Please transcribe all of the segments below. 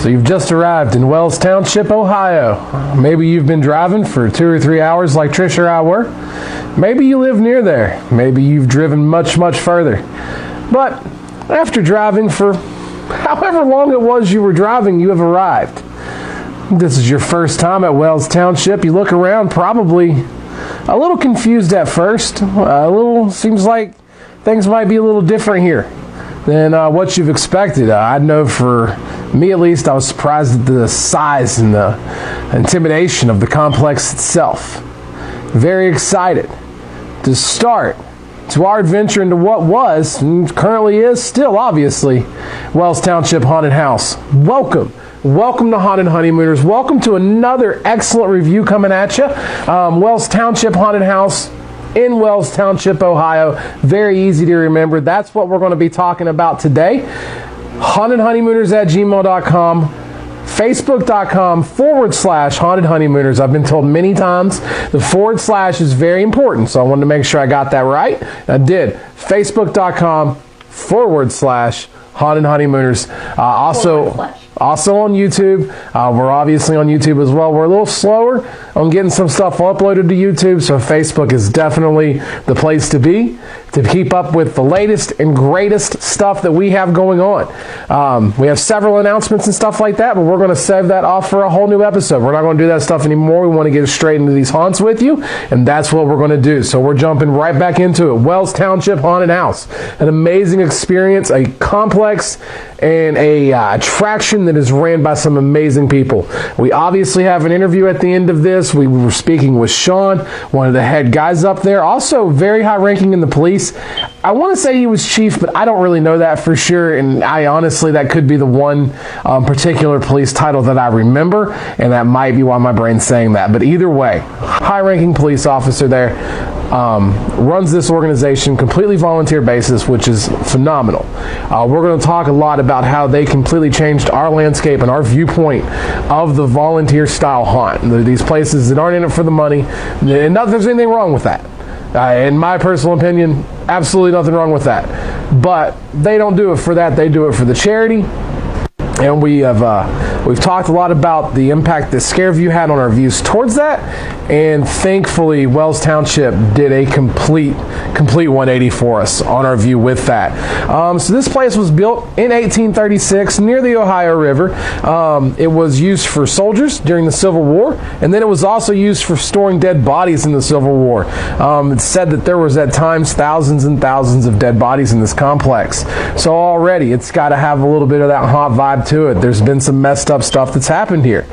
So you've just arrived in Wells Township, Ohio. Maybe you've been driving for 2 or 3 hours like Trish or I were. Maybe you live near there. Maybe you've driven much, much further. But after driving for however long it was you were driving, you have arrived. This is your first time at Wells Township. You look around, probably a little confused at first. Seems like things might be a little different here than what you've expected. I know for me at least, I was surprised at the size and the intimidation of the complex itself. Very excited to start to our adventure into what was, and currently is still obviously, Wells Township Haunted House. Welcome to Haunted Honeymooners. Welcome to another excellent review coming at you. Wells Township Haunted House in Wells Township, Ohio. Very easy to remember. That's what we're going to be talking about today. HauntedHoneymooners@gmail.com, Facebook.com/Haunted Honeymooners. I've been told many times the / is very important, so I wanted to make sure I got that right. I did. Facebook.com/Haunted Honeymooners. Also on YouTube. We're obviously on YouTube as well. We're a little slower on getting some stuff uploaded to YouTube, so Facebook is definitely the place to be to keep up with the latest and greatest stuff that we have going on. We have several announcements and stuff like that, but we're going to save that off for a whole new episode. We're not going to do that stuff anymore. We want to get straight into these haunts with you, and that's what we're going to do. So we're jumping right back into it. Wells Township Haunted House. An amazing experience, a complex and a attraction that is ran by some amazing people. We obviously have an interview at the end of this. We were speaking with Sean, one of the head guys up there, also very high ranking in the police. I want to say he was chief, but I don't really know that for sure, and I honestly, that could be the one particular police title that I remember, and that might be why my brain's saying that. But either way, high ranking police officer there. Runs this organization completely volunteer basis, which is phenomenal. We're going to talk a lot about how they completely changed our landscape and our viewpoint of the volunteer style haunt. These places that aren't in it for the money, and not that there's anything wrong with that. In my personal opinion, absolutely nothing wrong with that. But they don't do it for that. They do it for the charity. And we've talked a lot about the impact that Scareview had on our views towards that, and thankfully Wells Township did a complete 180 for us on our view with that. So this place was built in 1836 near the Ohio River. It was used for soldiers during the Civil War, and then it was also used for storing dead bodies in the Civil War. It's said that there was at times thousands and thousands of dead bodies in this complex. So already it's got to have a little bit of that haunt vibe to it. There's been some messed up stuff that's happened here.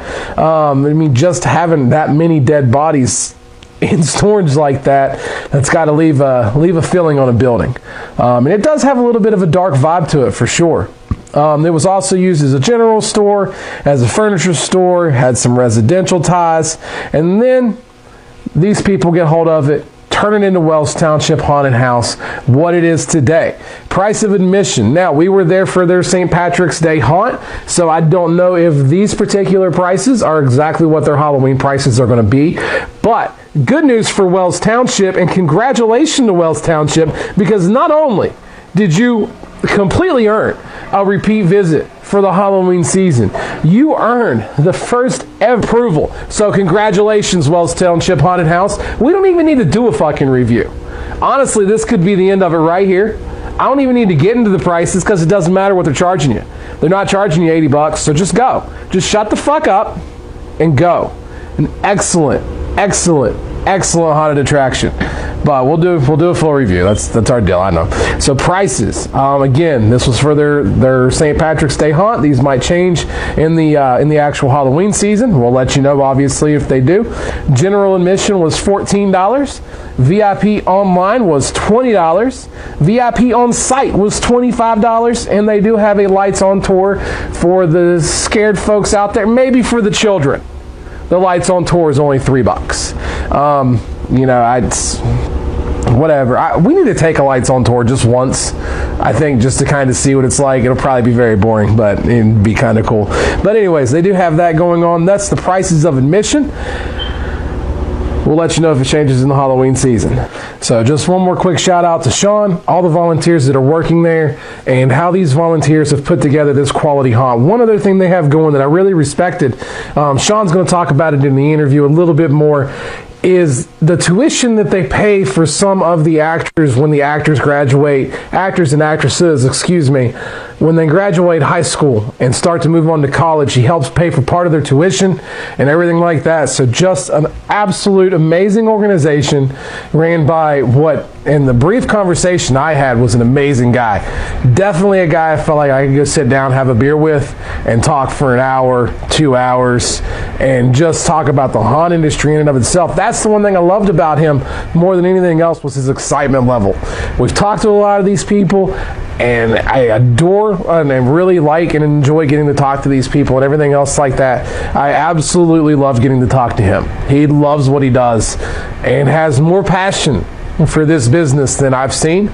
Just having that many dead bodies in storage like that's got to leave a feeling on a building. And it does have a little bit of a dark vibe to it for sure. It was also used as a general store, as a furniture store, had some residential ties, and then these people get hold of it, turn it into Wells Township Haunted House, what it is today. Price of admission. Now, we were there for their St. Patrick's Day haunt, so I don't know if these particular prices are exactly what their Halloween prices are going to be, but good news for Wells Township, and congratulations to Wells Township, because not only did you completely earn a repeat visit for the Halloween season, you earned the first ever approval. So congratulations, Wells Township Haunted House. We don't even need to do a fucking review. Honestly, this could be the end of it right here. I don't even need to get into the prices because it doesn't matter what they're charging you. They're not charging you $80, so just go. Just shut the fuck up and go. An excellent haunted attraction. But we'll do a full review. That's our deal, I know. So prices. Again, this was for their St. Patrick's Day haunt. These might change in the actual Halloween season. We'll let you know, obviously, if they do. General admission was $14. VIP online was $20. VIP on site was $25. And they do have a lights on tour for the scared folks out there, maybe for the children. The lights on tour is only $3. Whatever. We need to take a lights on tour just once, I think, just to kind of see what it's like. It'll probably be very boring, but it'd be kind of cool. But anyways, they do have that going on. That's the prices of admission. We'll let you know if it changes in the Halloween season. So just one more quick shout out to Sean, all the volunteers that are working there, and how these volunteers have put together this quality haunt. One other thing they have going that I really respected, Sean's going to talk about it in the interview a little bit more, is the tuition that they pay for some of the actors when the actors graduate, actors and actresses, when they graduate high school and start to move on to college. He helps pay for part of their tuition and everything like that. So just an absolute amazing organization ran by what, in the brief conversation I had, was an amazing guy. Definitely a guy I felt like I could go sit down, have a beer with, and talk for an hour, 2 hours, and just talk about the haunt industry in and of itself. That's the one thing I loved about him more than anything else, was his excitement level. We've talked to a lot of these people, and I adore and really like and enjoy getting to talk to these people and everything else like that. I absolutely love getting to talk to him. He loves what he does and has more passion for this business than I've seen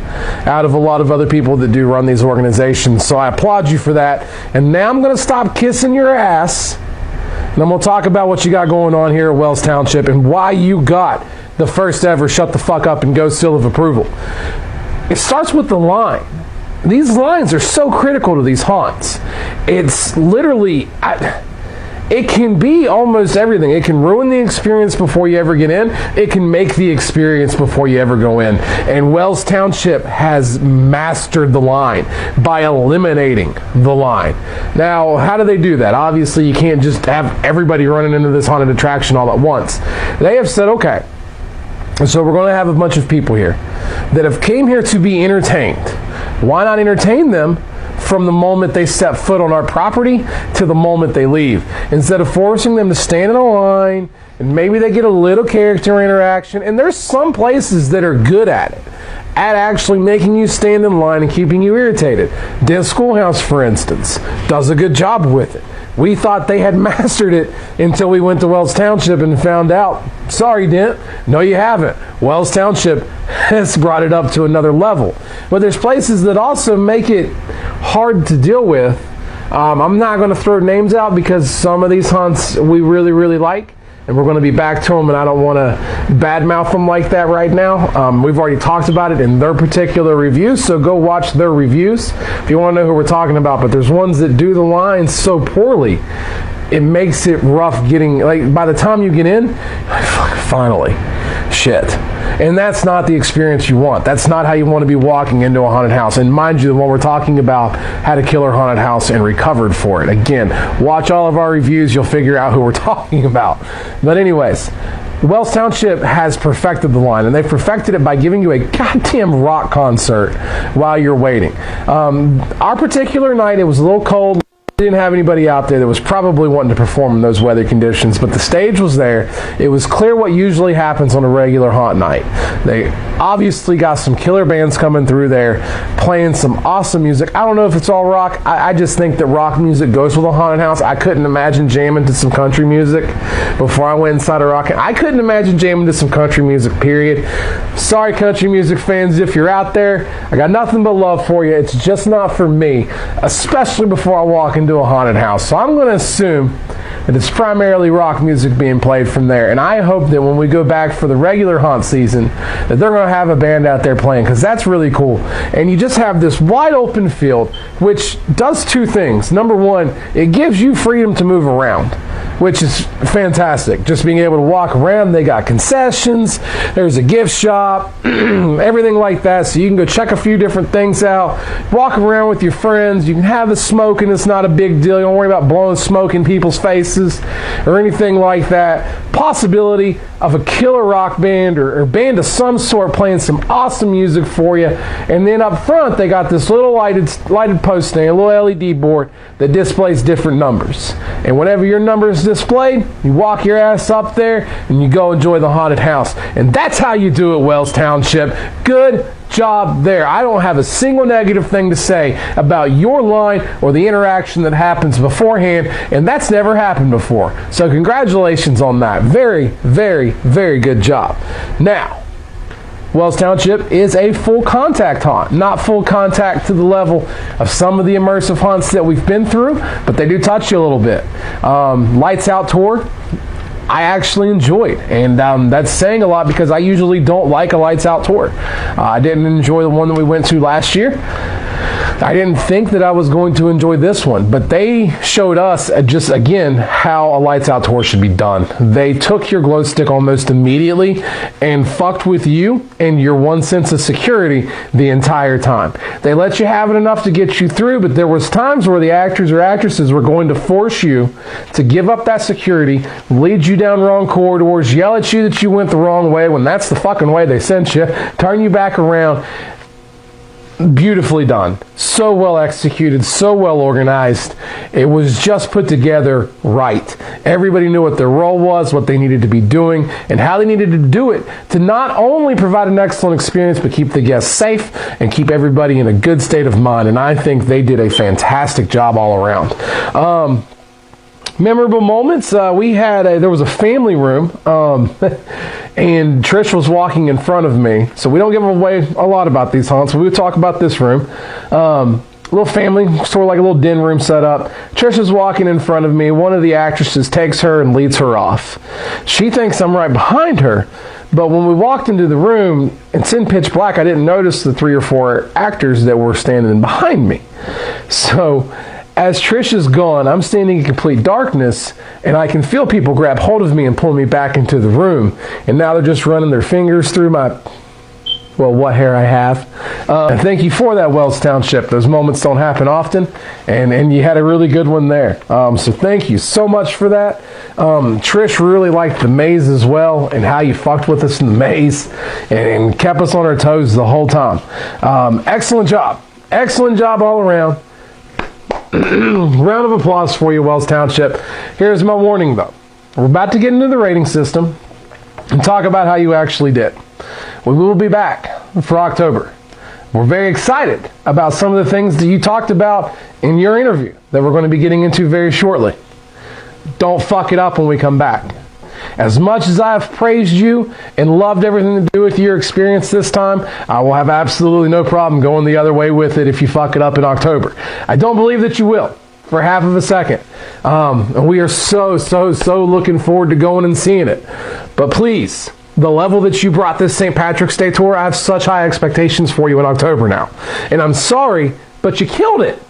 out of a lot of other people that do run these organizations. So I applaud you for that. And now I'm going to stop kissing your ass, and I'm going to talk about what you got going on here at Wells Township and why you got the first ever Shut the Fuck Up and Go seal of approval. It starts with the line. These lines are so critical to these haunts. It's literally, it can be almost everything. It can ruin the experience before you ever get in. It can make the experience before you ever go in. And Wells Township has mastered the line by eliminating the line. Now, how do they do that? Obviously, you can't just have everybody running into this haunted attraction all at once. They have said, okay, so we're going to have a bunch of people here that have came here to be entertained. Why not entertain them from the moment they step foot on our property to the moment they leave, instead of forcing them to stand in a line and maybe they get a little character interaction? And there's some places that are good at it, at actually making you stand in line and keeping you irritated. Dent Schoolhouse, for instance, does a good job with it. We thought they had mastered it until we went to Wells Township and found out, sorry, Dent, no you haven't. Wells Township has brought it up to another level. But there's places that also make it hard to deal with. I'm not going to throw names out because some of these haunts we really, really like, and we're going to be back to them, and I don't want to badmouth them like that right now. We've already talked about it in their particular reviews, so go watch their reviews if you want to know who we're talking about. But there's ones that do the lines so poorly, it makes it rough getting, like, by the time you get in, finally, shit. And that's not the experience you want. That's not how you want to be walking into a haunted house. And mind you, the one we're talking about had a killer haunted house and recovered for it. Again, watch all of our reviews. You'll figure out who we're talking about. But anyways, Wells Township has perfected the line, and they've perfected it by giving you a goddamn rock concert while you're waiting. Our particular night, it was a little cold. Didn't have anybody out there that was probably wanting to perform in those weather conditions, but the stage was there. It was clear what usually happens on a regular haunt night. They obviously got some killer bands coming through there, playing some awesome music. I don't know if it's all rock. I just think that rock music goes with a haunted house. I couldn't imagine jamming to some country music before I went inside a rock. I couldn't imagine jamming to some country music, period. Sorry, country music fans, if you're out there, I got nothing but love for you. It's just not for me, especially before I walk into a haunted house. So I'm going to assume that it's primarily rock music being played from there. And I hope that when we go back for the regular haunt season, that they're going to have a band out there playing, because that's really cool. And you just have this wide open field, which does two things. Number one, it gives you freedom to move around, which is fantastic. Just being able to walk around. They got concessions, there's a gift shop, everything like that. So you can go check a few different things out, walk around with your friends. You can have a smoke, and it's not a big deal. You don't worry about blowing smoke in people's faces or anything like that. Possibility of a killer rock band or band of some sort playing some awesome music for you. And then up front, they got this little lighted post stand, a little LED board that displays different numbers. And whenever your number is displayed, you walk your ass up there and you go enjoy the haunted house. And that's how you do it, Wells Township. Good job there. I don't have a single negative thing to say about your line or the interaction that happens beforehand, and that's never happened before. So congratulations on that. Very, very, very good job. Now, Wells Township is a full contact haunt. Not full contact to the level of some of the immersive haunts that we've been through, but they do touch you a little bit. Lights Out tour I actually enjoyed. And that's saying a lot because I usually don't like a lights out tour. I didn't enjoy the one that we went to last year. I didn't think that I was going to enjoy this one, but they showed us just again how a lights out tour should be done. They took your glow stick almost immediately and fucked with you and your one sense of security the entire time. They let you have it enough to get you through, but there was times where the actors or actresses were going to force you to give up that security, lead you down wrong corridors, yell at you that you went the wrong way when that's the fucking way they sent you, turn you back around. Beautifully done. So well executed, so well organized. It was just put together right. Everybody knew what their role was, what they needed to be doing, and how they needed to do it to not only provide an excellent experience, but keep the guests safe and keep everybody in a good state of mind. And I think they did a fantastic job all around. Memorable moments, there was a family room, and Trish was walking in front of me, so we don't give away a lot about these haunts, but we would talk about this room. Little family, sort of like a little den room set up. Trish is walking in front of me. One of the actresses takes her and leads her off. She thinks I'm right behind her, but when we walked into the room, it's in pitch black, I didn't notice the 3 or 4 actors that were standing behind me. So as Trish is gone, I'm standing in complete darkness, and I can feel people grab hold of me and pull me back into the room. And now they're just running their fingers through what hair I have. And thank you for that, Wells Township. Those moments don't happen often, and you had a really good one there. So thank you so much for that. Trish really liked the maze as well, and how you fucked with us in the maze, and kept us on our toes the whole time. Excellent job. Excellent job all around. Round of applause for you, Wells Township. Here's my warning, though. We're about to get into the rating system and talk about how you actually did. We will be back for October. We're very excited about some of the things that you talked about in your interview that we're going to be getting into very shortly. Don't fuck it up when we come back. As much as I have praised you and loved everything to do with your experience this time, I will have absolutely no problem going the other way with it if you fuck it up in October. I don't believe that you will for half of a second. And we are so looking forward to going and seeing it. But please, the level that you brought this St. Patrick's Day tour, I have such high expectations for you in October now. And I'm sorry, but you killed it.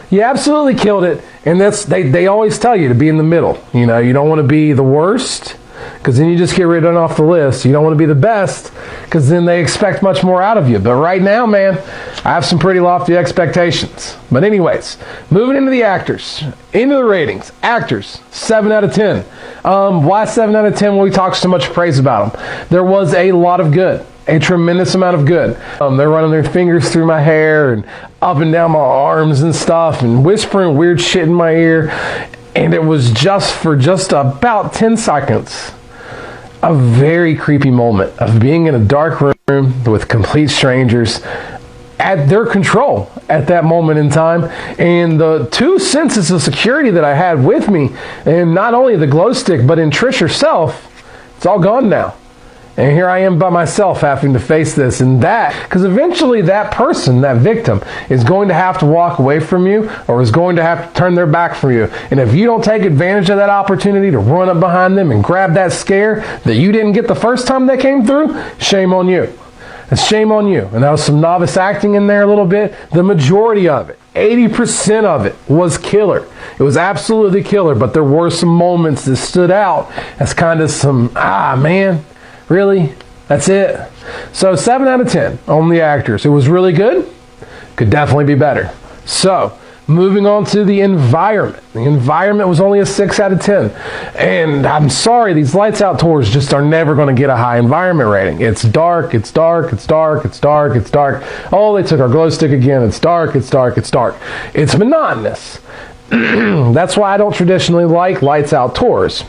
You absolutely killed it. And they always tell you to be in the middle. You know, you don't want to be the worst, because then you just get written off the list. You don't want to be the best, because then they expect much more out of you. But right now, man, I have some pretty lofty expectations. But anyways, moving into the actors, into the ratings. Actors, 7 out of 10. Why 7 out of 10 when we talk so much praise about them? There was a lot of good. A tremendous amount of good. They're running their fingers through my hair and up and down my arms and stuff and whispering weird shit in my ear. And it was just for just about 10 seconds, a very creepy moment of being in a dark room with complete strangers at their control at that moment in time. And the 2 senses of security that I had with me, and not only the glow stick, but in Trish herself, it's all gone now. And here I am by myself having to face this and that, because eventually that person, that victim, is going to have to walk away from you, or is going to have to turn their back from you. And if you don't take advantage of that opportunity to run up behind them and grab that scare that you didn't get the first time they came through, shame on you. It's shame on you. And there was some novice acting in there a little bit. The majority of it, 80% of it, was killer. It was absolutely killer, but there were some moments that stood out as kind of some, man, really? That's it? So 7 out of 10 on the actors. It was really good. Could definitely be better. So moving on to the environment. The environment was only a 6 out of 10. And I'm sorry, these lights out tours just are never going to get a high environment rating. It's dark, it's dark, it's dark, it's dark, it's dark. Oh, they took our glow stick again. It's dark, it's dark, it's dark. It's monotonous. That's why I don't traditionally like lights out tours.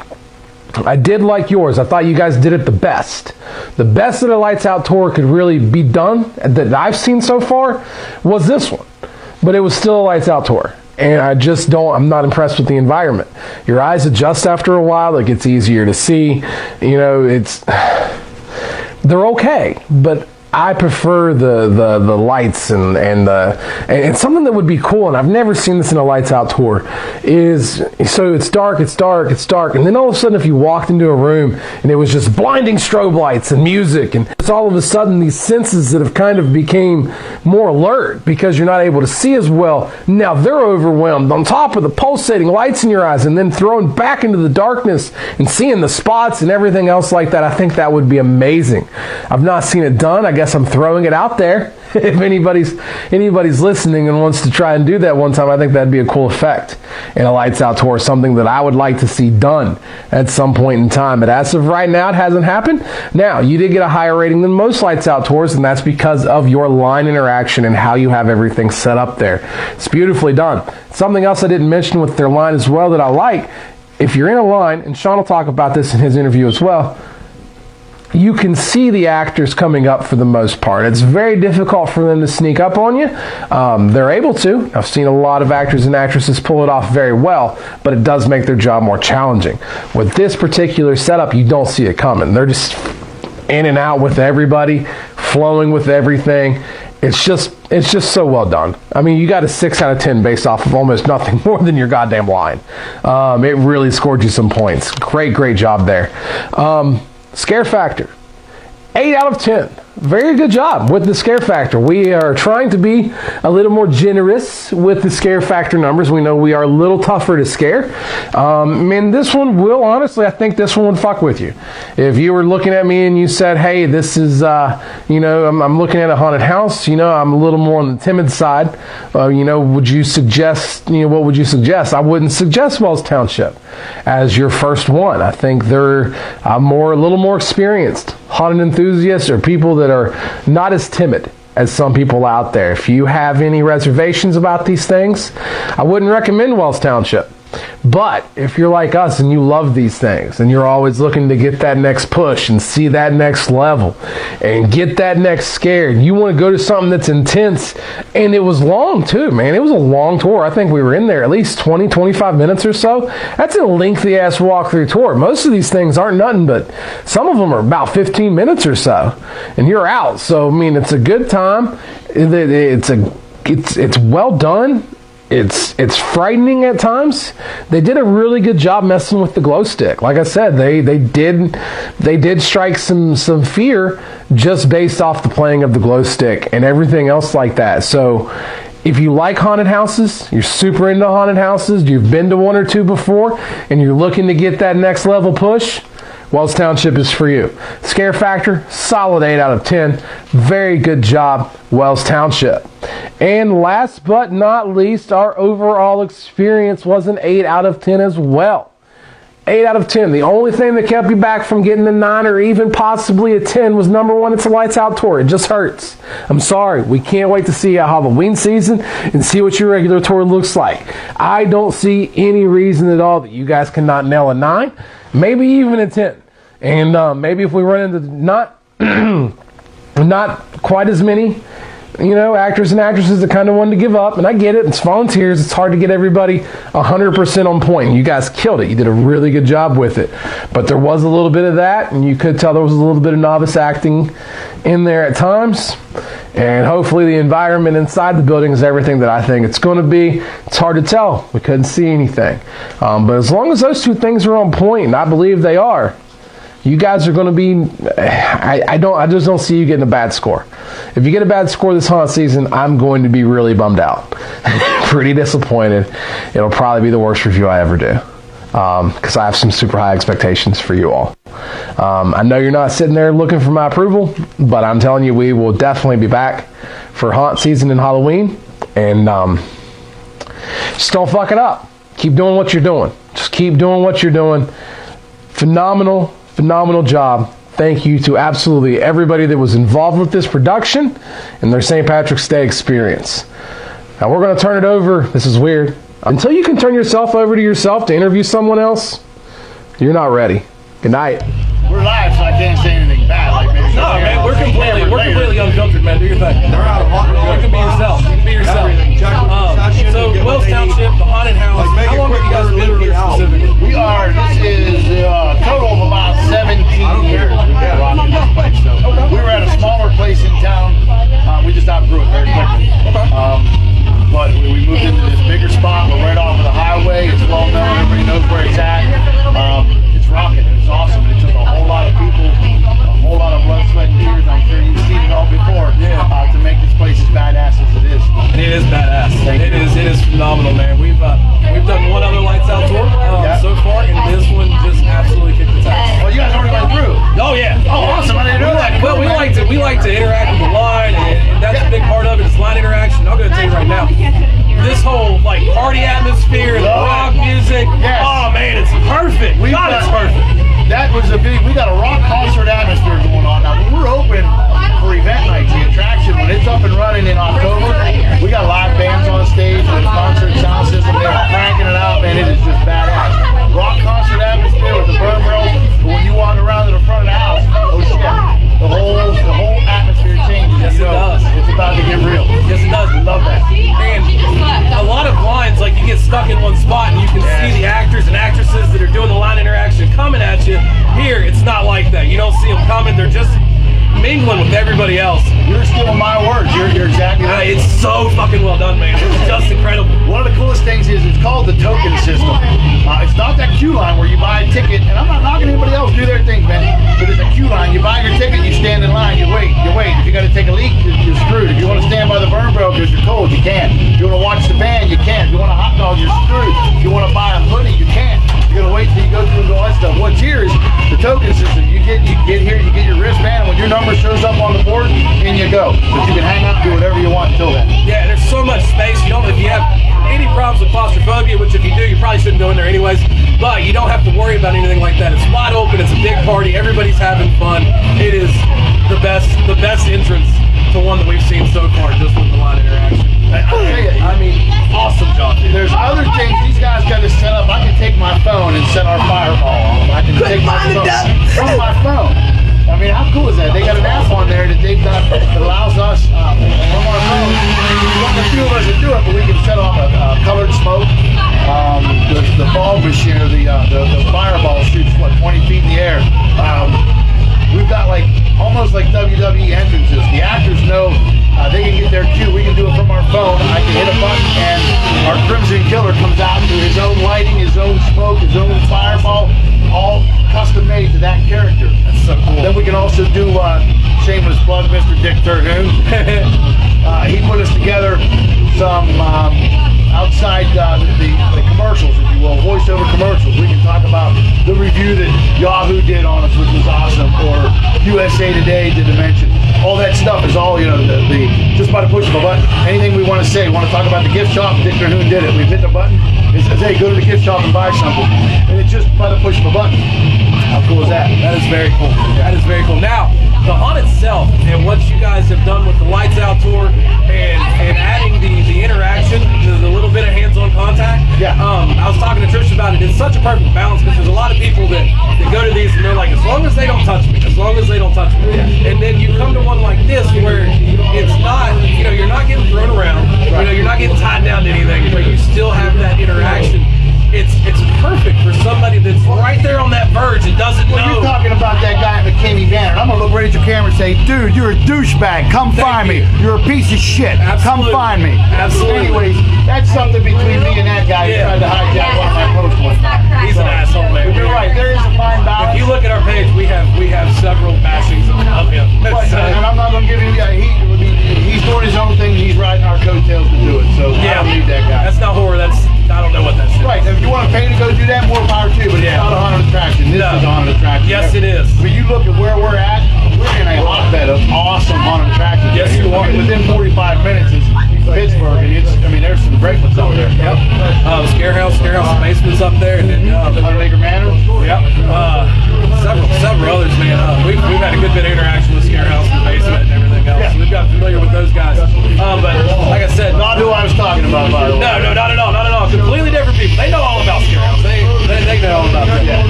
I did like yours. I thought you guys did it the best. The best that a lights out tour could really be done that I've seen so far was this one. But it was still a lights out tour. And I'm not impressed with the environment. Your eyes adjust after a while. It gets easier to see. You know, they're okay. But I prefer the lights and something that would be cool, and I've never seen this in a lights out tour, is so it's dark, and then all of a sudden if you walked into a room and it was just blinding strobe lights and music, and it's all of a sudden these senses that have kind of became more alert because you're not able to see as well, now they're overwhelmed on top of the pulsating lights in your eyes, and then thrown back into the darkness and seeing the spots and everything else like that. I think that would be amazing. I've not seen it done. I guess I'm throwing it out there. If anybody's listening and wants to try and do that one time, I think that'd be a cool effect in a lights out tour, something that I would like to see done at some point in time. But as of right now, it hasn't happened. Now, you did get a higher rating than most lights out tours, and that's because of your line interaction and how you have everything set up there. It's beautifully done. Something else I didn't mention with their line as well that I like, if you're in a line, and Sean will talk about this in his interview as well, you can see the actors coming up for the most part. It's very difficult for them to sneak up on you. They're able to. I've seen a lot of actors and actresses pull it off very well, but it does make their job more challenging. With this particular setup, you don't see it coming. They're just in and out with everybody, flowing with everything. It's just so well done. I mean, you got a 6 out of 10 based off of almost nothing more than your goddamn line. It really scored you some points. Great job there. Scare factor, 8 out of 10. Very good job with the scare factor. We are trying to be a little more generous with the scare factor numbers. We know we are a little tougher to scare. And this one will, honestly, I think this one would fuck with you. If you were looking at me and you said, hey, this is, I'm looking at a haunted house, I'm a little more on the timid side, would you suggest, what would you suggest? I wouldn't suggest Wells Township as your first one. I think they're a little more experienced haunted enthusiasts or people that are not as timid as some people out there. If you have any reservations about these things, I wouldn't recommend Wells Township. But if you're like us and you love these things and you're always looking to get that next push and see that next level and get that next scare, and you want to go to something that's intense, and it was long too, man. It was a long tour. I think we were in there at least 20, 25 minutes or so. That's a lengthy ass walkthrough tour. Most of these things aren't nothing, but some of them are about 15 minutes or so, and you're out. So, I mean, it's a good time. It's well done. It's frightening at times. They did a really good job messing with the glow stick. Like I said, they did strike some fear just based off the playing of the glow stick and everything else like that. So if you like haunted houses, you're super into haunted houses, you've been to one or two before, and you're looking to get that next level push, Wells Township is for you. Scare factor, solid 8 out of 10. Very good job, Wells Township. And last but not least, our overall experience was an 8 out of 10 as well. 8 out of 10. The only thing that kept you back from getting a 9 or even possibly a 10 was, number one, it's a lights out tour. It just hurts. I'm sorry. We can't wait to see Halloween season and see what your regular tour looks like. I don't see any reason at all that you guys cannot nail a 9, maybe even a 10. And maybe if we run into not quite as many, actors and actresses that kind of wanted to give up, and I get it, it's volunteers, it's hard to get everybody 100% on point. You guys killed it. You did a really good job with it. But there was a little bit of that, and you could tell there was a little bit of novice acting in there at times. And hopefully the environment inside the building is everything that I think it's going to be. It's hard to tell. We couldn't see anything. But as long as those two things are on point, and I believe they are, you guys are going to be, I just don't see you getting a bad score. If you get a bad score this haunt season, I'm going to be really bummed out. Pretty disappointed. It'll probably be the worst review I ever do. Because I have some super high expectations for you all. I know you're not sitting there looking for my approval, but I'm telling you, we will definitely be back for haunt season and Halloween. And just don't fuck it up. Keep doing what you're doing. Just keep doing what you're doing. Phenomenal job. Thank you to absolutely everybody that was involved with this production and their St. Patrick's Day experience. Now we're going to turn it over. This is weird. Until you can turn yourself over to yourself to interview someone else, you're not ready. Good night. We're live, so I can't say anything bad. Like maybe no, man, we're completely unfiltered, man. Do your thing. They're out of you can be yourself. You can be yourself. So Wells Township, the haunted house. How long have you guys been here specifically? This is a total of about 17 years. We were at a smaller place in town. It is badass. It is phenomenal, man. We've done one other lights out tour so far, and this one just absolutely kicked its ass. Well, you guys already went through. Oh yeah. Oh, awesome! I didn't know that. Well, we like to interact with the line, and that's a big part of it. Is line interaction. I'm going to tell you right now. This whole like party atmosphere, the rock music. Yes. Oh man, it's perfect. It's perfect. That was we got a rock concert atmosphere going on. Now, when we're open for event nights, the attraction, when it's up and running in October, we got live bands on stage with concert sound system. They're cranking it out, man. It is just badass. Rock concert atmosphere with the burn barrels. But when you walk around to the front of the house, oh shit, the whole atmosphere changes. Yes, it does. It's about to get real. Yes, it does. We love that. And a lot of lines, like you get stuck in one spot and you can see the actors and actresses that are doing the line interaction coming at you. Here, it's not like that. You don't see them coming. They're just mingling with everybody else. You're stealing my words. You're exactly right. It's so fucking well done, man. It's just incredible. One of the coolest things is it's called the token system. It's not that queue line where you buy a ticket, and I'm not knocking anybody else do their thing, man. But it's a queue line. You buy your ticket, you stand in line, you wait. If you got to take a leak, you're screwed. If you want to stand by the burn barrel because you're cold, you can. If you want to watch the band, you can. If you want a hot dog, you're screwed. If you want to buy a hoodie, you can't. You're gonna wait till you go through all that stuff. What's here is the token system. You get here, you get your wristband, and when your number shows up on the board, in you go. But you can hang out and do whatever you want until then. Yeah, there's so much space. You don't, if you have any problems with claustrophobia, which if you do, you probably shouldn't go in there anyways. But you don't have to worry about anything like that. It's wide open. It's a big party. Everybody's having fun. It is the best entrance to one that we've seen so far, just with the line interaction. I mean, awesome job, dude. There's other things these guys got to set up. I can take my phone and set our fireball on. I can take my phone from my phone. I mean, how cool is that? They got an app on there that they've done that allows us from our phone. Not a few of us that do it, but we can set off a colored smoke. The ball machine, or the fireball shoots 20 feet in the air. We've got almost like WWE entrances. The actors know they can get their cue. We can do it from our phone. I can hit a button and our Crimson Killer comes out to his own lighting, his own smoke, his own fireball, all custom made to that character. That's so cool. Then we can also do shameless plug, Mr. Dick Terhune. He put us together some outside the commercials, if you will, voiceover commercials. We can talk about the review that Yahoo did on us, which was awesome, or USA Today did a mention. All that stuff is all, just by the push of a button. Anything we want to say, want to talk about the gift shop, Dick Terhune did it. We hit the button, it says, hey, go to the gift shop and buy something. And it's just by the push of a button. How cool is that? That is very cool. That is very cool. Now, the haunt itself and what you guys have done with the Lights Out tour and adding the interaction, the little bit of hands-on contact. Yeah. I was talking to Trish about it. It's such a perfect balance because there's a lot of people that go to these and they're like, as long as they don't touch me, as long as they don't touch me. Yeah. And then you come to one like this where it's not, you're not getting thrown around. Right. You're not getting tied down to anything, but you still have that interaction. It's perfect for somebody that's right there on that verge and doesn't know. You're talking about that guy at McKinney Banner. I'm going to look right at your camera and say, dude, you're a douchebag. Come find me. You're a piece of shit. Absolutely. Come find me. Absolutely. Anyways, that's something between me and that guy who tried to hijack one of my posts one time. He's an asshole, man. But you're right. There is a fine balance. If you look at our page, we have several bashings of him. And I'm not going to give him, he's doing his own thing. He's riding our coattails to do it. So I don't need that guy. That's not horror. I don't know what that shit is. Right. If you want to pay to go do that, more power too. But it's not a haunted attraction. This is a haunted attraction. Yes, it is. When you look at where we're at, we're in a hotbed of awesome haunted attractions. Yes, you are. Within 45 minutes is Pittsburgh, and there's some great ones over there. Yep. Scarehouse basement's up there, and then Undertaker Manor. Yep. Several others, man. We've had a good bit of interaction with Scarehouse and the basement and everything else. Yeah. We've got familiar with those guys. But like I said, Not who I was talking about, by the way. No, not at all. Completely different people. They know all about Scarehouse. They know all about that. Yeah.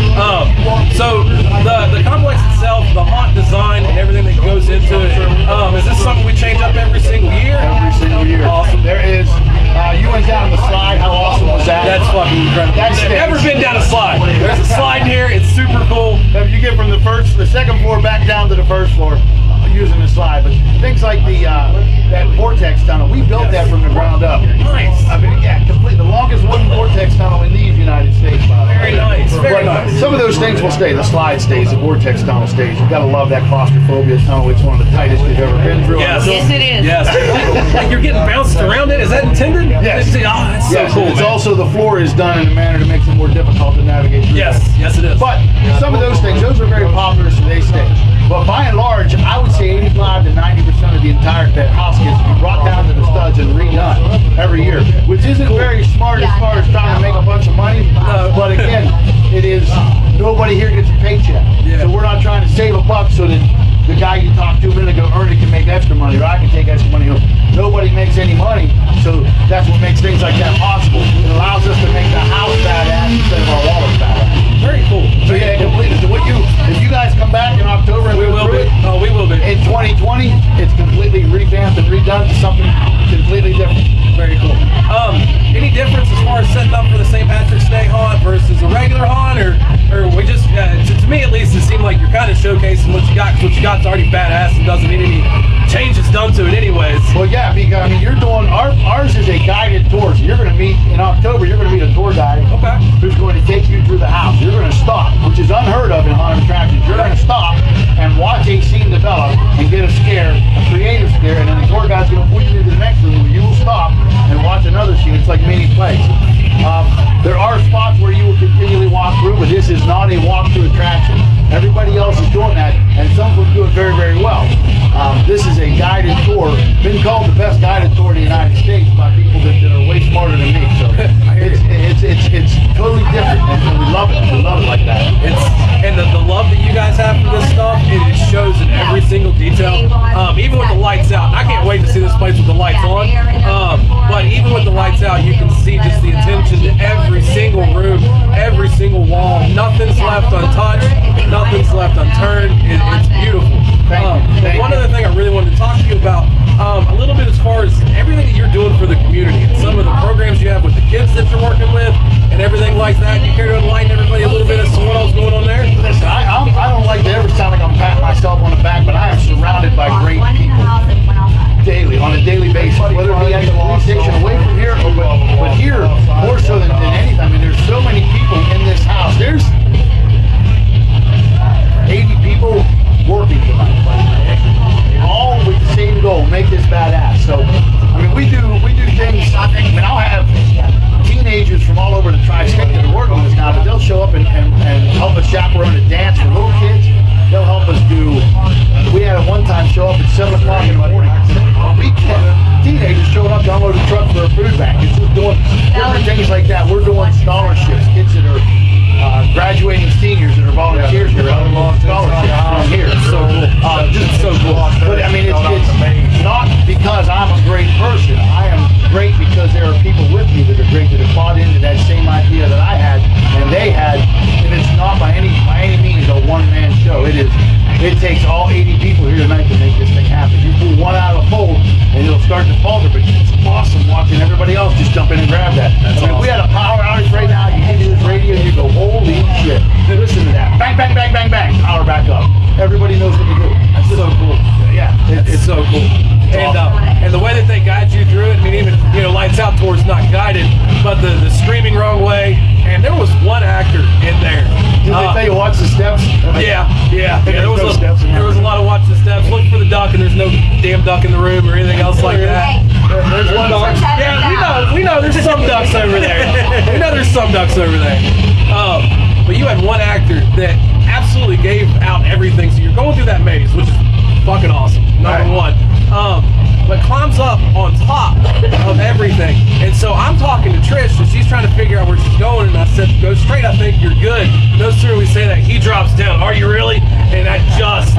So the complex itself, the haunt design and everything that goes into it, is this something we change up every single year? Every single year. Awesome. There is. You went down the slide. How awesome was that? That's fucking incredible. That's I've never been down a slide. There's a slide here. It's super cool. You get from the second floor back down to the first floor using the slide. But things like that vortex tunnel, we built that from the ground up. Nice. I mean, complete. The longest wooden vortex tunnel in these United States, by the way. Very nice. Very nice. Some of those things will stay. The slide stays. The vortex tunnel stays. You've got to love that claustrophobia tunnel. It's one of the tightest you've ever been through. Yes. Yes, it is. Yes. Like you're getting bounced around it. Is that That's so cool, It's man. also the floor is done in a manner that makes it more difficult to navigate through. Yes, it is. But some of those things, those are very popular, so they stay. But by and large, I would say 85 to 90% of the entire house gets brought down to the studs and redone every year, which isn't very smart as far as trying to make a bunch of money. But again, it is, nobody here gets a paycheck. So we're not trying to save a buck so that the guy you talked to a minute ago, Ernie, can make extra money, or I can take extra money. Nobody makes any money, so that's what makes things like that possible. It allows us to make the house badass instead of our wallets badass. Very cool. So yeah, completely. So if you guys come back in October and We will be. Oh, we will be. in 2020, it's completely revamped and redone to something completely different. Very cool. Any difference as far as setting up for the St. Patrick's Day haunt versus a regular haunt, or we just, to me at least, it seemed like you're kind of showcasing what you got, 'cause what you got's already badass and doesn't need any changes done to it anyways. Well, yeah, because I mean, you're doing ours is a guided tour. So you're going to meet in October. You're going to meet a tour guide who's going to take you through the house. You're going to stop, which is unheard of in haunted attractions. You're going to stop and watch a scene develop and get a scare, a creative scare, and then the tour guide's going to put you into the next room where you will stop and watch another scene. It's like mini plays. There are spots where you will continually walk through, but this is not a walk-through attraction. Everybody else is doing that, and some of them do it very, very well. This is a guided tour, been called the best guided tour in the United States by people that are way smarter than me. So it's totally different, and we love it. We love it like that. And the love that you guys have for this stuff, it shows in every single detail. Even with the lights out, I can't wait to see this place with the lights on. But even with the lights out, you can see just the attention to every single room, every single wall. Nothing's left untouched. Nothing's left unturned. It's beautiful. But one other thing I really wanted to talk to you about, a little bit as far as everything that you're doing for the community and some of the programs you have with the kids that you're working with and everything like that. You care to enlighten everybody a little bit as to what else going on there? Listen, I don't like to ever sound like I'm patting myself on the back, but I am surrounded by great people daily, on a daily basis, whether it be at the police station away from here, but here, more so than anything. I mean, there's so many people in this house. There's 80 people working tonight, all with the same goal, make this badass. So, I mean, we do things. I mean, I'll have teenagers from all over the tri-state that are working on this now, but they'll show up and help us chaperone a dance for little kids. They'll help us do. We had a one-time show up at 7 o'clock in the morning. Teenagers showing up to unload a truck for a food bank. It's just doing different things like that. We're doing scholarships, kids that are graduating seniors that are volunteers here, scholarships from here. So cool. Just so cool. But I mean, it's not because I'm a great person. I am great because there are people with me that are great that have bought into that same idea that I had and they had. And it's not by any means a one-man show. It takes all 80 people here tonight to make this thing happen. You pull one out of the fold and it'll start to falter, but it's awesome watching everybody else just jump in and grab that. I mean, if we had a power outage right now, you get to this radio and you go, holy shit, listen to that. Bang, bang, bang, bang, bang, power back up. Everybody knows what to do. That's so cool. Yeah, it's so cool. And the way that they guide you through it, I mean, even, Lights Out tour's not guided, but the screaming wrong way, and there was one actor in there. Did they tell you watch the steps? Yeah. There was a lot of watch the steps. Look for the duck, and there's no damn duck in the room or anything else like that. There's one duck. Yeah, we know there's some ducks over there. We know there's some ducks over there. But you had one actor that absolutely gave out everything. So you're going through that maze, which is fucking awesome. Number one. But climbs up on top of everything. And so I'm talking to Trish, and she's trying to figure out where she's going. And I said, go straight, I think you're good. No sooner we say that, he drops down. Are you really? And that just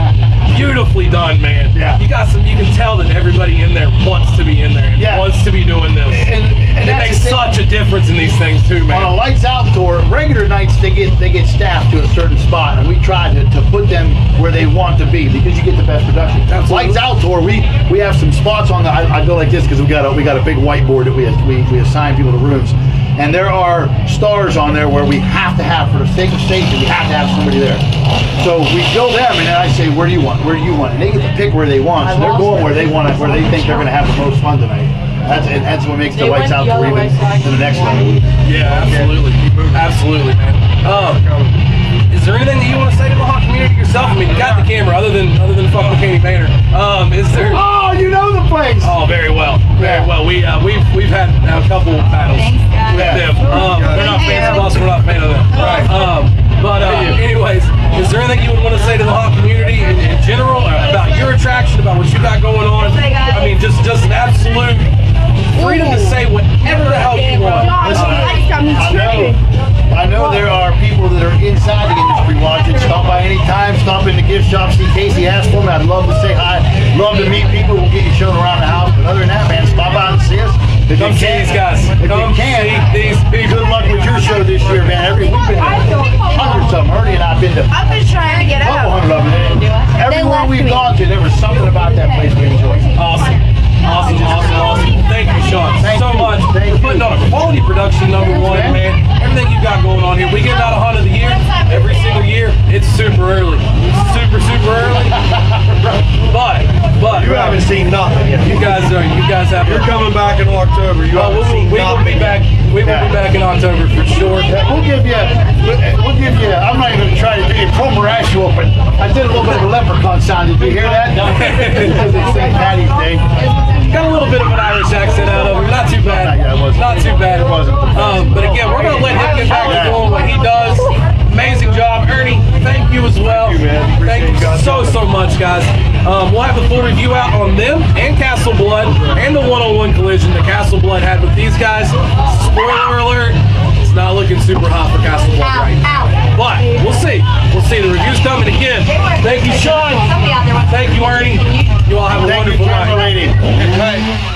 beautifully done, man. Yeah. You can tell that everybody in there wants to be in there and wants to be doing this. And it makes such a difference in these things too, man. On a Lights Out tour, regular nights they get staffed to a certain spot, and we try to put them where they want to be because you get the best production. Absolutely. Lights Out tour, we have some spots on the. I go like this because we got a big whiteboard that we assign people to rooms, and there are stars on there where we have to have, for the sake of safety, we have to have somebody there. So we go them, and then I say, where do you want? Where do you want? And they get to pick where they want. So they're going where they want it, where they think they're going to have the most fun tonight. That's what makes the Lights Out tour even to the next level. Yeah, absolutely, man. Is there anything that you want to say to the Hawk community yourself? I mean, you got the camera, other than fuck McKinney Banner. Is there? Oh, you know the place. Oh, very well, very well. We've had a couple battles with them. They're not fans of us. We're not fans of them. Right. Anyways, is there anything you would want to say to the Hawk community in general about your attraction, about what you got going on? I mean, just an absolute freedom to say whatever the hell you want. Listen, I know there are people that are inside the industry watching. Stop by any time. Stop in the gift shop. See Casey ask for me. I'd love to say hi. Love to meet people. We'll get you shown around the house. But other than that, man, stop out and see us. Come see these guys. Come see these people. Good luck with your show this year, man. We've been to hundreds of them. Ernie and I have been to I've been trying to get out. couple hundred of them. Everywhere we've gone to, there was something about that place we enjoyed. Awesome. Thank you, Sean, so much for putting on a quality production, number one, man. Everything you got going on here. We get about a hunt of the year every single year. It's super early. Super early. But You haven't seen nothing yet. you guys have. You're coming back in October. You haven't seen we will be nothing back. We will be back in October for sure. We'll give you. I'm not even going to try to do you commercial, but I did a little bit of a leprechaun sound. Did you hear that? Because it's St. Patty's Day. Got a little bit of an Irish accent out of him. Not too bad. Yeah, it wasn't. Not too bad. It wasn't. But again, we're going to let him get back to doing what he does. Amazing job. Ernie, thank you as well. Thank you, man. Thank you so much, guys. We'll have the full review out on them and Castle Blood and the one-on-one collision that Castle Blood had with these guys. Spoiler alert, it's not looking super hot for Castle Blood right now. But we'll see. The review's coming again. Thank you, Sean. Thank you, Ernie. You all have a Thank you, wonderful camera night. lady.